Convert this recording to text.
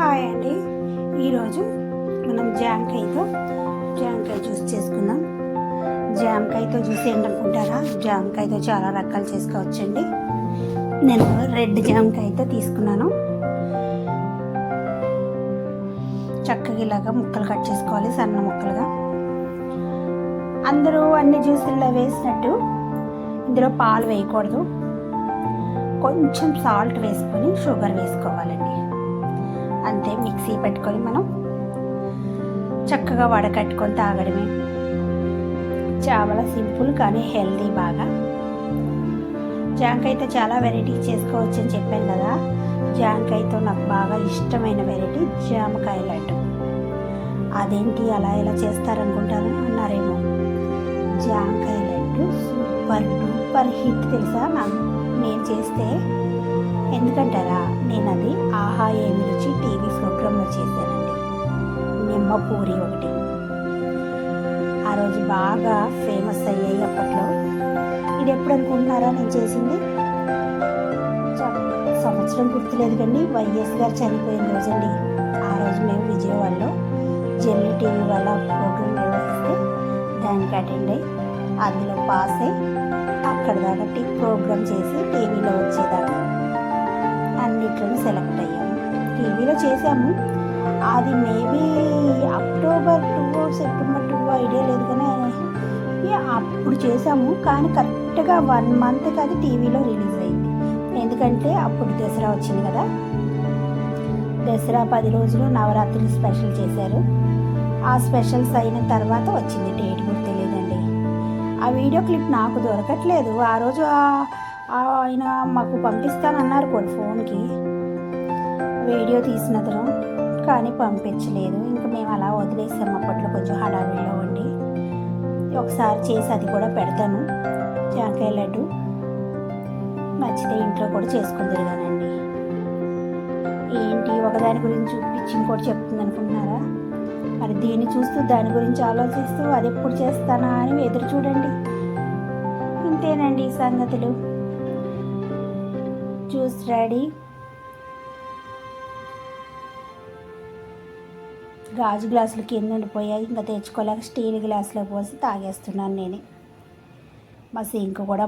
Hi అండి. ఈరోజు మనం జామకాయ జ్యూస్ చేసుకుందాం. జామకాయతో జ్యూస్ ఏంటనుకుంటారా? జామకాయతో చాలా రకాలు చేసుకోవచ్చండి. నేను రెడ్ జామకాయతో తీసుకున్నాను. చక్కగా ఇలాగా ముక్కలు కట్ చేసుకోవాలి, సన్న ముక్కలుగా. అందరూ అన్ని జ్యూసుల్లో వేసినట్టు ఇందులో పాలు వేయకూడదు. కొంచెం సాల్ట్ వేసుకొని షుగర్ వేసుకోవాలండి. అంతే, మిక్సీ పెట్టుకొని మనం చక్కగా వడకట్టుకొని తాగడమే. చాలా సింపుల్ కానీ హెల్దీ. బాగా జామకాయతో చాలా వెరైటీస్ చేసుకోవచ్చు అని చెప్పాను కదా. జామకాయతో నాకు బాగా ఇష్టమైన వెరైటీ జామకాయ లడ్డు. అదేంటి అలా ఎలా చేస్తారనుకుంటారని అన్నారేమో. జామకాయ లడ్డు సూపర్ హిట్ తెలుసా నేను చేస్తే. ఎందుకంటారా, నేను అది ఆహా ఏమి రుచి టీవీ ప్రోగ్రాంలో చేశానండి. నిమ్మ పూరి ఒకటి ఆ రోజు బాగా ఫేమస్ అయ్యాయి అప్పట్లో. ఇది ఎప్పుడు అనుకుంటున్నారా నేను చేసింది? సంవత్సరం గుర్తులేదు కానీ వైఎస్ గారు చనిపోయిన రోజండి. ఆ రోజు మేము విజయవాడలో జెల్లీ టీవీ వాళ్ళ ప్రోగ్రాం నిర్వహిస్తే దానికి అటెండ్ అయ్యి అందులో పాస్ అయ్యి అక్కడ దాకా ప్రోగ్రామ్ చేసి టీవీలో వచ్చేదాకా అన్నిట్లోనూ సెలెక్ట్ అయ్యాము. టీవీలో చేసాము. అది మేబీ అక్టోబర్ 2 సెప్టెంబర్ 2 ఐడియా లేదు కానీ అప్పుడు చేసాము. కానీ కరెక్ట్గా 1 మంత్కి అది టీవీలో రిలీజ్ అయింది. ఎందుకంటే అప్పుడు దసరా వచ్చింది కదా. దసరా 10 రోజులు నవరాత్రులు స్పెషల్ చేశారు. ఆ స్పెషల్స్ అయిన తర్వాత వచ్చింది. డేట్ కూడా తెలియదండి. ఆ వీడియో క్లిప్ నాకు దొరకట్లేదు. ఆ రోజు ఆయన మాకు పంపిస్తానన్నారు కొన్ని ఫోన్కి వీడియో తీసినతను, కానీ పంపించలేదు. ఇంకా మేము అలా వదిలేసాము. అప్పట్లో కొంచెం హడావిడిలో ఉండి. ఒకసారి చేసి అది కూడా పెడతాను. జామకాయ లడ్డు నచ్చితే ఇంట్లో కూడా చేసుకుని తిరగానండి. ఏంటి ఒకదాని గురించి చూపించి ఇంకోటి చెప్తుంది అనుకుంటున్నారా? మరి దీన్ని చూస్తూ దాని గురించి ఆలోచిస్తూ అది ఎప్పుడు చేస్తానా అని ఎదురు చూడండి. ఇంతేనండి ఈ సంగతులు. Juice ready. గాజు గ్లాసులు కింద ఉండిపోయాయి, ఇంకా తెచ్చుకోలేక స్టీల్ గ్లాసులో పోసి తాగేస్తున్నాను నేనే. మా సింక్ కూడా